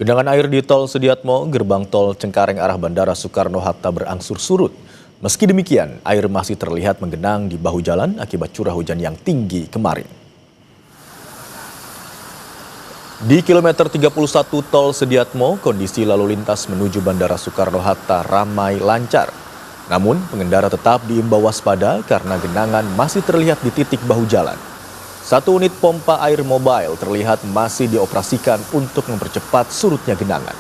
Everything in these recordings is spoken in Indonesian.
Genangan air di Tol Sediatmo, gerbang tol Cengkareng arah Bandara Soekarno-Hatta berangsur surut. Meski demikian, air masih terlihat menggenang di bahu jalan akibat curah hujan yang tinggi kemarin. Di kilometer 31 Tol Sediatmo, kondisi lalu lintas menuju Bandara Soekarno-Hatta ramai lancar. Namun, pengendara tetap diimbau waspada karena genangan masih terlihat di titik bahu jalan. Satu unit pompa air mobile terlihat masih dioperasikan untuk mempercepat surutnya genangan.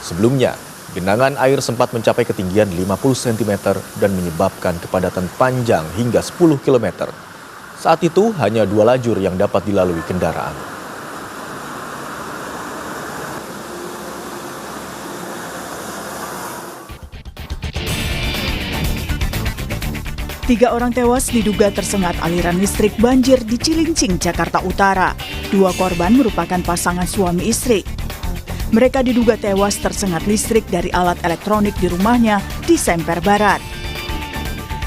Sebelumnya, genangan air sempat mencapai ketinggian 50 cm dan menyebabkan kepadatan panjang hingga 10 km. Saat itu hanya 2 lajur yang dapat dilalui kendaraan. Tiga orang tewas diduga tersengat aliran listrik banjir di Cilincing, Jakarta Utara. 2 korban merupakan pasangan suami istri. Mereka diduga tewas tersengat listrik dari alat elektronik di rumahnya di Semper Barat.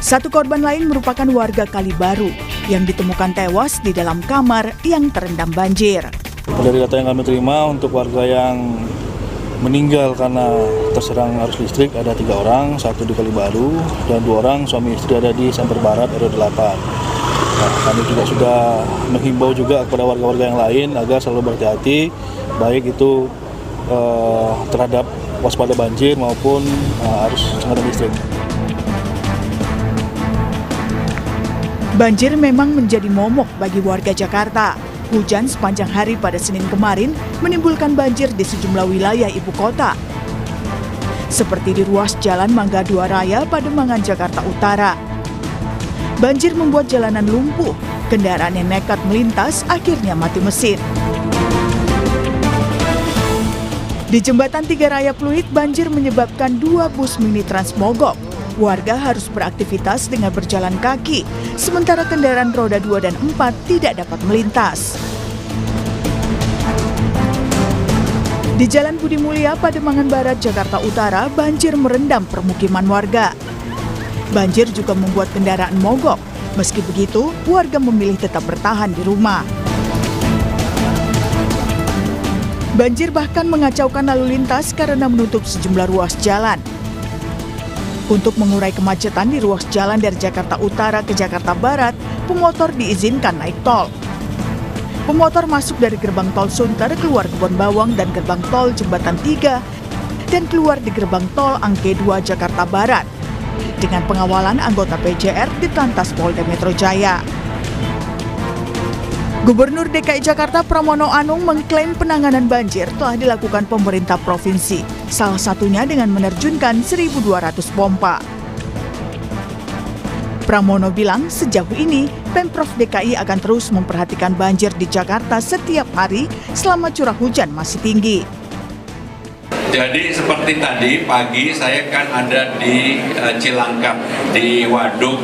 1 korban lain merupakan warga Kalibaru yang ditemukan tewas di dalam kamar yang terendam banjir. Dari data yang kami terima, untuk warga yang meninggal karena terserang arus listrik ada 3 orang, 1 di Kalibaru dan 2 orang suami istri ada di Semper Barat RW 8. Nah, kami juga sudah menghimbau juga kepada warga-warga yang lain agar selalu berhati-hati, baik itu terhadap waspada banjir maupun arus sengatan listrik. Banjir memang menjadi momok bagi warga Jakarta. Hujan sepanjang hari pada Senin kemarin menimbulkan banjir di sejumlah wilayah ibu kota. Seperti di ruas Jalan Mangga 2 Raya, Pademangan, Jakarta Utara. Banjir membuat jalanan lumpuh, kendaraan yang nekat melintas akhirnya mati mesin. Di Jembatan 3 Raya Pluit, banjir menyebabkan 2 bus mini Trans mogok. Warga harus beraktivitas dengan berjalan kaki, sementara kendaraan roda 2 dan 4 tidak dapat melintas. Di Jalan Budi Mulia, Pademangan Barat, Jakarta Utara, banjir merendam permukiman warga. Banjir juga membuat kendaraan mogok. Meski begitu, warga memilih tetap bertahan di rumah. Banjir bahkan mengacaukan lalu lintas karena menutup sejumlah ruas jalan. Untuk mengurai kemacetan di ruas jalan dari Jakarta Utara ke Jakarta Barat, pemotor diizinkan naik tol. Pemotor masuk dari gerbang tol Sunter keluar Kebon Bawang dan gerbang tol Jembatan 3 dan keluar di gerbang tol Angke 2 Jakarta Barat dengan pengawalan anggota PJR di Telantas Polda Metro Jaya. Gubernur DKI Jakarta Pramono Anung mengklaim penanganan banjir telah dilakukan pemerintah provinsi, salah satunya dengan menerjunkan 1.200 pompa. Pramono bilang sejauh ini Pemprov DKI akan terus memperhatikan banjir di Jakarta setiap hari selama curah hujan masih tinggi. Jadi seperti tadi pagi saya kan ada di Cilangkap, di waduk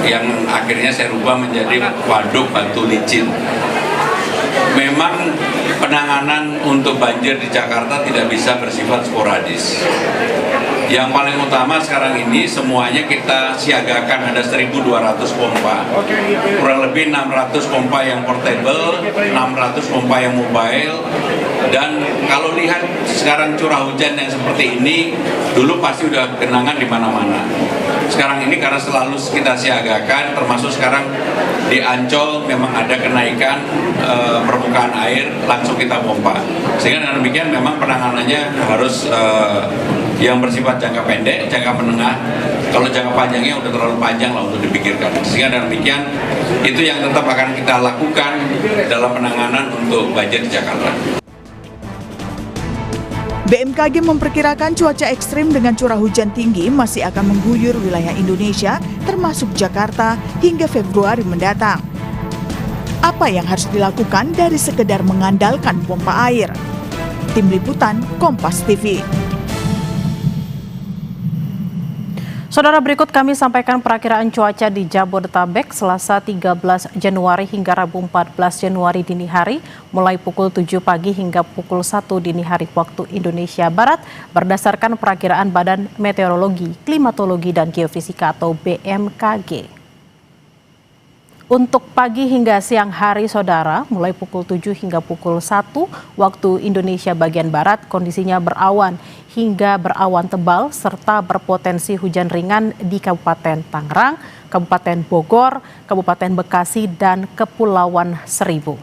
yang akhirnya saya rubah menjadi waduk Batu Licin. Memang penanganan untuk banjir di Jakarta tidak bisa bersifat sporadis. Yang paling utama sekarang ini semuanya kita siagakan, ada 1.200 pompa, kurang lebih 600 pompa yang portable, 600 pompa yang mobile. Dan kalau lihat sekarang curah hujan yang seperti ini, dulu pasti udah genangan di mana-mana. Sekarang ini karena selalu kita siagakan, termasuk sekarang di Ancol memang ada kenaikan permukaan air, langsung kita pompa. Sehingga dengan demikian memang penanganannya harus yang bersifat jangka pendek, jangka menengah. Kalau jangka panjangnya udah terlalu panjang lah untuk dipikirkan. Sehingga dengan demikian itu yang tetap akan kita lakukan dalam penanganan untuk banjir di Jakarta. BMKG memperkirakan cuaca ekstrim dengan curah hujan tinggi masih akan mengguyur wilayah Indonesia, termasuk Jakarta, hingga Februari mendatang. Apa yang harus dilakukan dari sekedar mengandalkan pompa air? Tim Liputan, Kompas TV. Saudara, berikut kami sampaikan perakiraan cuaca di Jabodetabek Selasa 13 Januari hingga Rabu 14 Januari dini hari, mulai pukul 7 pagi hingga pukul 1 dini hari waktu Indonesia Barat, berdasarkan perakiraan Badan Meteorologi, Klimatologi, dan Geofisika atau BMKG. Untuk pagi hingga siang hari, saudara, mulai pukul 7 hingga pukul 1 waktu Indonesia bagian Barat, kondisinya berawan hingga berawan tebal serta berpotensi hujan ringan di Kabupaten Tangerang, Kabupaten Bogor, Kabupaten Bekasi, dan Kepulauan Seribu.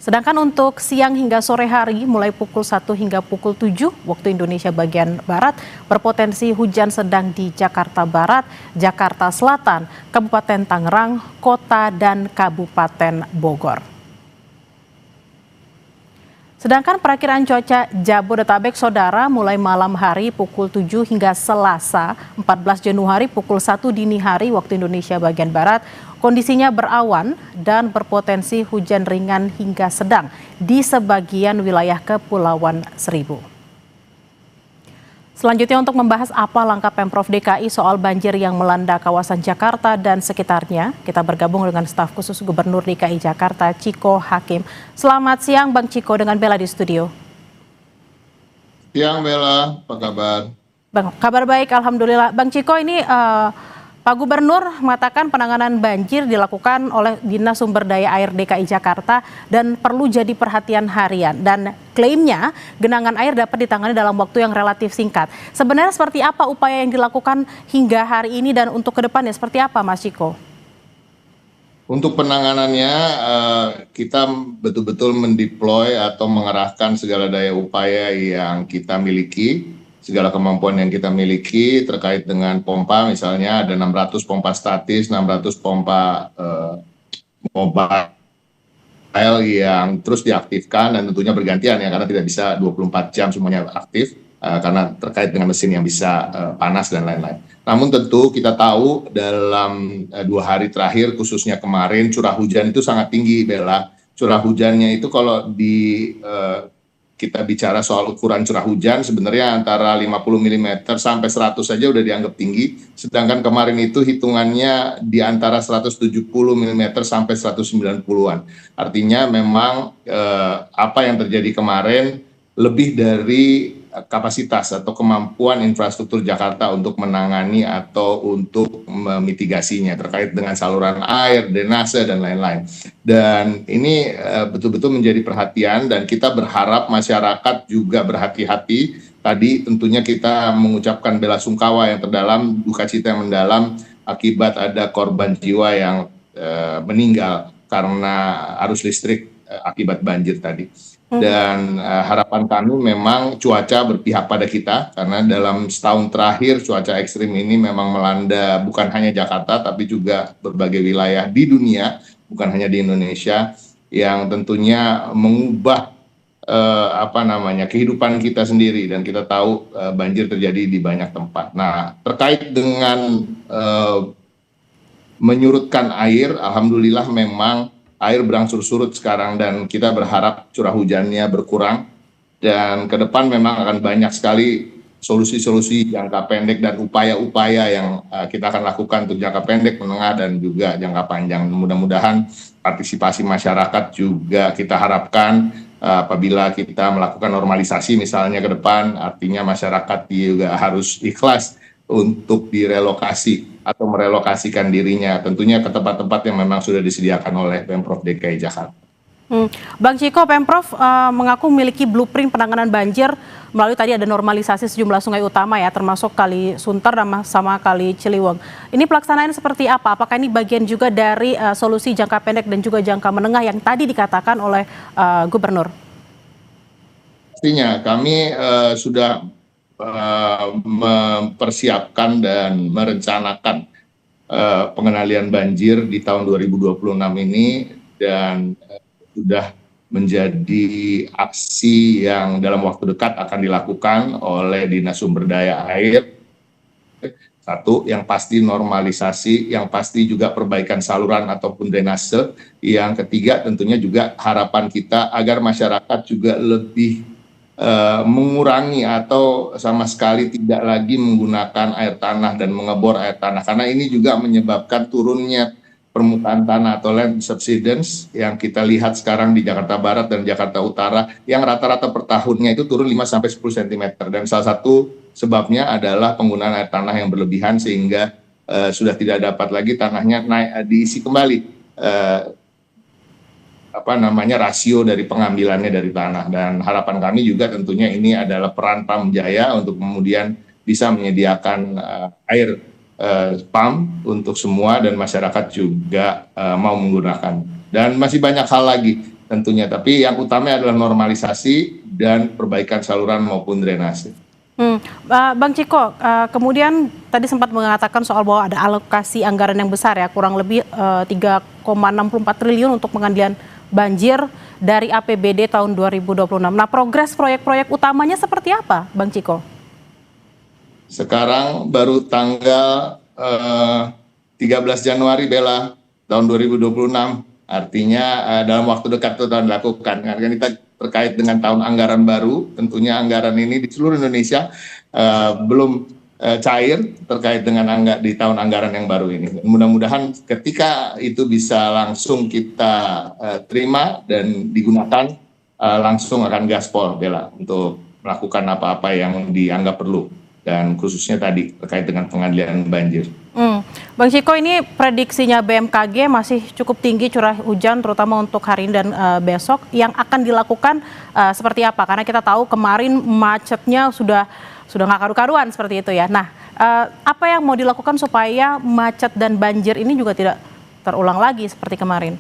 Sedangkan untuk siang hingga sore hari, mulai pukul 1 hingga pukul 7 waktu Indonesia bagian Barat, berpotensi hujan sedang di Jakarta Barat, Jakarta Selatan, Kabupaten Tangerang, Kota, dan Kabupaten Bogor. Sedangkan perakiraan cuaca Jabodetabek, saudara, mulai malam hari pukul 7 hingga Selasa 14 Januari pukul 1 dini hari waktu Indonesia bagian Barat, kondisinya berawan dan berpotensi hujan ringan hingga sedang di sebagian wilayah Kepulauan Seribu. Selanjutnya untuk membahas apa langkah Pemprov DKI soal banjir yang melanda kawasan Jakarta dan sekitarnya, kita bergabung dengan staf khusus Gubernur DKI Jakarta, Chiko Hakim. Selamat siang Bang Chiko, dengan Bella di studio. Siang Bella, apa kabar? Bang, kabar baik, Alhamdulillah. Bang Chiko, ini Pak Gubernur mengatakan penanganan banjir dilakukan oleh Dinas Sumber Daya Air DKI Jakarta dan perlu jadi perhatian harian. Dan klaimnya genangan air dapat ditangani dalam waktu yang relatif singkat. Sebenarnya seperti apa upaya yang dilakukan hingga hari ini dan untuk ke depannya seperti apa, Mas Chiko? Untuk penanganannya, kita betul-betul mendeploy atau mengerahkan segala daya upaya yang kita miliki, segala kemampuan yang kita miliki terkait dengan pompa, misalnya ada 600 pompa statis, 600 pompa mobile yang terus diaktifkan dan tentunya bergantian ya, karena tidak bisa 24 jam semuanya aktif, karena terkait dengan mesin yang bisa panas dan lain-lain. Namun tentu kita tahu dalam 2 hari terakhir, khususnya kemarin, curah hujan itu sangat tinggi, Bella. Curah hujannya itu kalau kita bicara soal ukuran curah hujan, sebenarnya antara 50 mm sampai 100 saja udah dianggap tinggi, sedangkan kemarin itu hitungannya di antara 170 mm sampai 190-an. Artinya memang apa yang terjadi kemarin lebih dari kapasitas atau kemampuan infrastruktur Jakarta untuk menangani atau untuk memitigasinya terkait dengan saluran air, drainase, dan lain-lain. Dan ini betul-betul menjadi perhatian dan kita berharap masyarakat juga berhati-hati. Tadi tentunya kita mengucapkan bela sungkawa yang terdalam, duka cita yang mendalam akibat ada korban jiwa yang meninggal karena arus listrik akibat banjir tadi. Dan harapan kami memang cuaca berpihak pada kita, karena dalam setahun terakhir cuaca ekstrim ini memang melanda bukan hanya Jakarta tapi juga berbagai wilayah di dunia, bukan hanya di Indonesia, yang tentunya mengubah kehidupan kita sendiri, dan kita tahu banjir terjadi di banyak tempat. Nah, terkait dengan menyurutkan air, alhamdulillah memang air berangsur surut sekarang dan kita berharap curah hujannya berkurang, dan ke depan memang akan banyak sekali solusi-solusi jangka pendek dan upaya-upaya yang kita akan lakukan untuk jangka pendek, menengah, dan juga jangka panjang. Mudah-mudahan partisipasi masyarakat juga kita harapkan apabila kita melakukan normalisasi misalnya ke depan, artinya masyarakat juga harus ikhlas untuk direlokasi atau merelokasikan dirinya tentunya ke tempat-tempat yang memang sudah disediakan oleh Pemprov DKI Jakarta. Bang Chiko, Pemprov mengaku memiliki blueprint penanganan banjir melalui tadi ada normalisasi sejumlah sungai utama ya, termasuk Kali Sunter sama Kali Ciliwung. Ini pelaksanaan seperti apa? Apakah ini bagian juga dari solusi jangka pendek dan juga jangka menengah yang tadi dikatakan oleh Gubernur? Pastinya kami sudah mempersiapkan dan merencanakan pengendalian banjir di tahun 2026 ini, dan sudah menjadi aksi yang dalam waktu dekat akan dilakukan oleh Dinas Sumber Daya Air. Satu, yang pasti normalisasi, yang pasti juga perbaikan saluran ataupun drainase. Yang ketiga, tentunya juga harapan kita agar masyarakat juga lebih mengurangi atau sama sekali tidak lagi menggunakan air tanah dan mengebor air tanah, karena ini juga menyebabkan turunnya permukaan tanah atau land subsidence yang kita lihat sekarang di Jakarta Barat dan Jakarta Utara, yang rata-rata per tahunnya itu turun 5-10 cm, dan salah satu sebabnya adalah penggunaan air tanah yang berlebihan, sehingga sudah tidak dapat lagi tanahnya diisi kembali rasio dari pengambilannya dari tanah. Dan harapan kami juga tentunya ini adalah peran Pam Jaya untuk kemudian bisa menyediakan air pump untuk semua dan masyarakat juga mau menggunakan. Dan masih banyak hal lagi tentunya, tapi yang utama adalah normalisasi dan perbaikan saluran maupun drainase. Bang Ciko, kemudian tadi sempat mengatakan soal bahwa ada alokasi anggaran yang besar ya, kurang lebih 3,64 triliun untuk pengendalian banjir dari APBD tahun 2026. Nah, progres proyek-proyek utamanya seperti apa, Bang Ciko? Sekarang baru tanggal 13 Januari Bella tahun 2026, artinya dalam waktu dekat itu akan dilakukan. Karena kita terkait dengan tahun anggaran baru, tentunya anggaran ini di seluruh Indonesia belum cair terkait dengan di tahun anggaran yang baru ini. Mudah-mudahan ketika itu bisa langsung kita terima dan digunakan, langsung akan gaspol Bella untuk melakukan apa-apa yang dianggap perlu, dan khususnya tadi terkait dengan pengendalian banjir. Bang Ciko, ini prediksinya BMKG masih cukup tinggi curah hujan terutama untuk hari ini dan besok. Yang akan dilakukan seperti apa? Karena kita tahu kemarin macetnya sudah nggak karu-karuan seperti itu ya. Nah, apa yang mau dilakukan supaya macet dan banjir ini juga tidak terulang lagi seperti kemarin?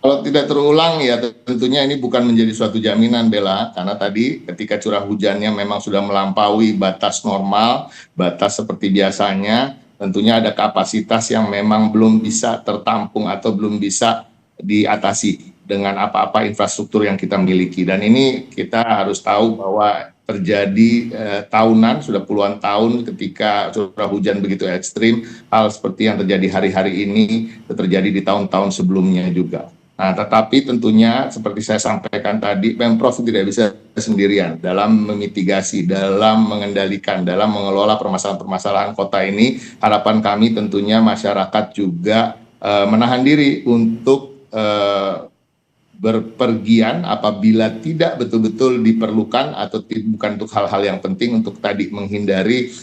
Kalau tidak terulang ya tentunya ini bukan menjadi suatu jaminan Bella, karena tadi ketika curah hujannya memang sudah melampaui batas normal, batas seperti biasanya, tentunya ada kapasitas yang memang belum bisa tertampung atau belum bisa diatasi dengan apa-apa infrastruktur yang kita miliki. Dan ini kita harus tahu bahwa terjadi tahunan, sudah puluhan tahun ketika curah hujan begitu ekstrim, hal seperti yang terjadi hari-hari ini terjadi di tahun-tahun sebelumnya juga. Nah, tetapi tentunya seperti saya sampaikan tadi, Pemprov tidak bisa sendirian dalam memitigasi, dalam mengendalikan, dalam mengelola permasalahan-permasalahan kota ini. Harapan kami tentunya masyarakat juga menahan diri untuk berpergian apabila tidak betul-betul diperlukan atau bukan untuk hal-hal yang penting, untuk tadi menghindari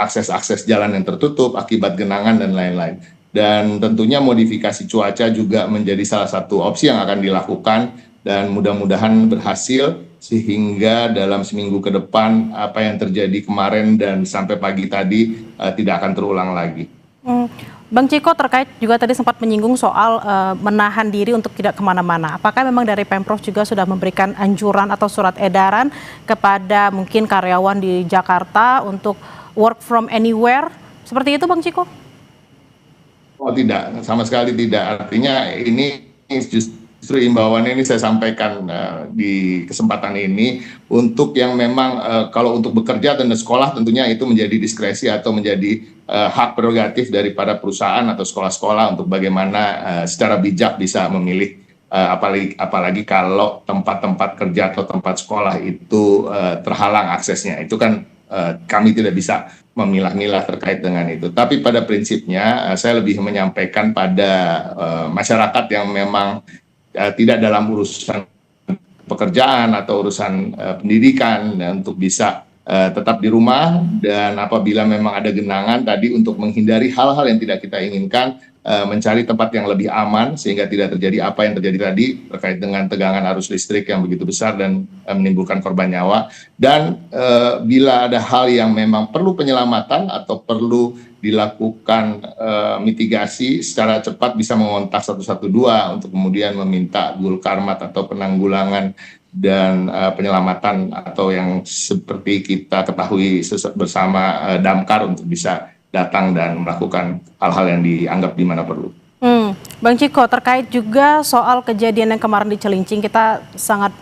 akses-akses jalan yang tertutup akibat genangan dan lain-lain. Dan tentunya modifikasi cuaca juga menjadi salah satu opsi yang akan dilakukan, dan mudah-mudahan berhasil sehingga dalam seminggu ke depan apa yang terjadi kemarin dan sampai pagi tadi tidak akan terulang lagi. Bang Ciko, terkait juga tadi sempat menyinggung soal menahan diri untuk tidak kemana-mana. Apakah memang dari Pemprov juga sudah memberikan anjuran atau surat edaran kepada mungkin karyawan di Jakarta untuk work from anywhere? Seperti itu Bang Ciko? Oh tidak, sama sekali tidak. Artinya ini justru imbauannya ini saya sampaikan di kesempatan ini untuk yang memang kalau untuk bekerja dan sekolah tentunya itu menjadi diskresi atau menjadi hak prerogatif daripada perusahaan atau sekolah-sekolah untuk bagaimana secara bijak bisa memilih, apalagi kalau tempat-tempat kerja atau tempat sekolah itu terhalang aksesnya. Itu kan kami tidak bisa memilah-milah terkait dengan itu. Tapi pada prinsipnya saya lebih menyampaikan pada masyarakat yang memang tidak dalam urusan pekerjaan atau urusan pendidikan, untuk bisa tetap di rumah, dan apabila memang ada genangan tadi untuk menghindari hal-hal yang tidak kita inginkan, mencari tempat yang lebih aman sehingga tidak terjadi apa yang terjadi tadi terkait dengan tegangan arus listrik yang begitu besar dan menimbulkan korban nyawa. Dan bila ada hal yang memang perlu penyelamatan atau perlu dilakukan mitigasi secara cepat, bisa mengontak 112 untuk kemudian meminta Gulkarmat atau penanggulangan dan penyelamatan, atau yang seperti kita ketahui bersama Damkar, untuk bisa datang dan melakukan hal-hal yang dianggap di mana perlu. Bang Ciko, terkait juga soal kejadian yang kemarin di Cilincing, kita sangat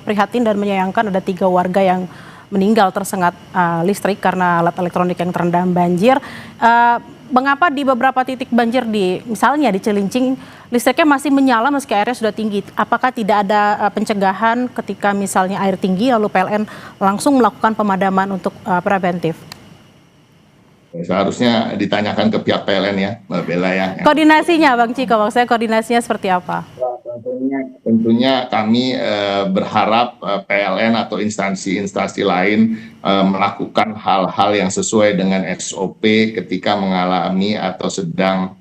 prihatin dan menyayangkan ada 3 warga yang meninggal tersengat listrik karena alat elektronik yang terendam banjir. Mengapa di beberapa titik banjir misalnya di Cilincing listriknya masih menyala meski airnya sudah tinggi? Apakah tidak ada pencegahan ketika misalnya air tinggi lalu PLN langsung melakukan pemadaman untuk preventif? Seharusnya ditanyakan ke pihak PLN ya, Mbak Bella ya. Koordinasinya Bang Ciko, maksudnya koordinasinya seperti apa? Tentunya kami berharap PLN atau instansi-instansi lain melakukan hal-hal yang sesuai dengan SOP ketika mengalami atau sedang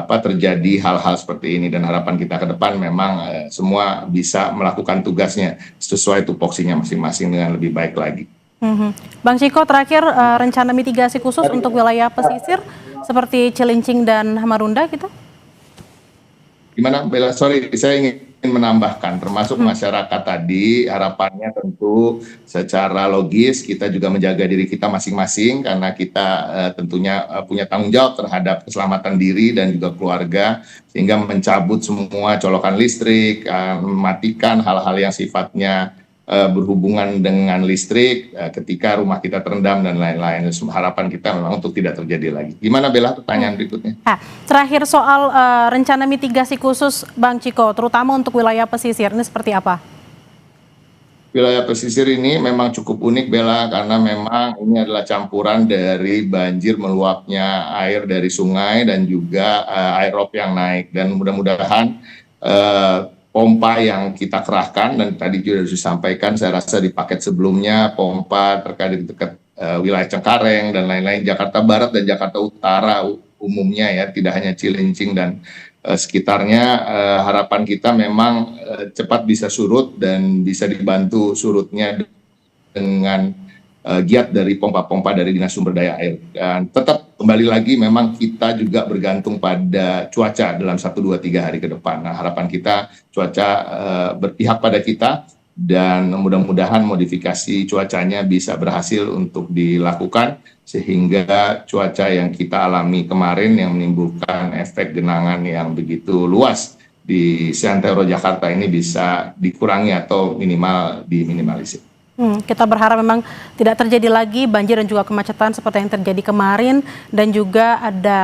terjadi hal-hal seperti ini, dan harapan kita ke depan memang semua bisa melakukan tugasnya sesuai tupoksinya masing-masing dengan lebih baik lagi. Bang Ciko, terakhir rencana mitigasi khusus untuk wilayah pesisir seperti Cilincing dan Marunda gitu? Gimana Bella? Sorry, saya ingin menambahkan, termasuk masyarakat tadi, harapannya tentu secara logis kita juga menjaga diri kita masing-masing, karena kita tentunya punya tanggung jawab terhadap keselamatan diri dan juga keluarga, sehingga mencabut semua colokan listrik, mematikan hal-hal yang sifatnya berhubungan dengan listrik ketika rumah kita terendam dan lain-lain. Harapan kita memang untuk tidak terjadi lagi. Gimana Bella, pertanyaan berikutnya? Terakhir soal rencana mitigasi khusus Bang Ciko, terutama untuk wilayah pesisir, ini seperti apa? Wilayah pesisir ini memang cukup unik Bella, karena memang ini adalah campuran dari banjir meluapnya air dari sungai dan juga air rob yang naik, dan mudah-mudahan pompa yang kita kerahkan, dan tadi juga sudah disampaikan, saya rasa di paket sebelumnya, pompa terkait dekat wilayah Cengkareng dan lain-lain, Jakarta Barat dan Jakarta Utara umumnya ya, tidak hanya Cilincing dan sekitarnya, harapan kita memang cepat bisa surut dan bisa dibantu surutnya dengan giat dari pompa-pompa dari Dinas Sumber Daya Air. Dan tetap kembali lagi memang kita juga bergantung pada cuaca dalam 1, 2, 3 hari ke depan. Nah, harapan kita cuaca berpihak pada kita, dan mudah-mudahan modifikasi cuacanya bisa berhasil untuk dilakukan, sehingga cuaca yang kita alami kemarin yang menimbulkan efek genangan yang begitu luas di seantero Jakarta ini bisa dikurangi atau minimal diminimalisir. Kita berharap memang tidak terjadi lagi banjir dan juga kemacetan seperti yang terjadi kemarin, dan juga ada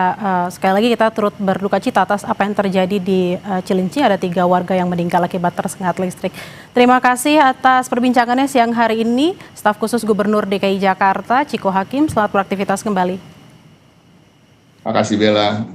sekali lagi kita turut berduka cita atas apa yang terjadi di Cilincing, ada 3 warga yang meninggal akibat tersengat listrik. Terima kasih atas perbincangannya siang hari ini, staf khusus Gubernur DKI Jakarta Ciko Hakim. Selamat beraktivitas kembali. Terima kasih Bella.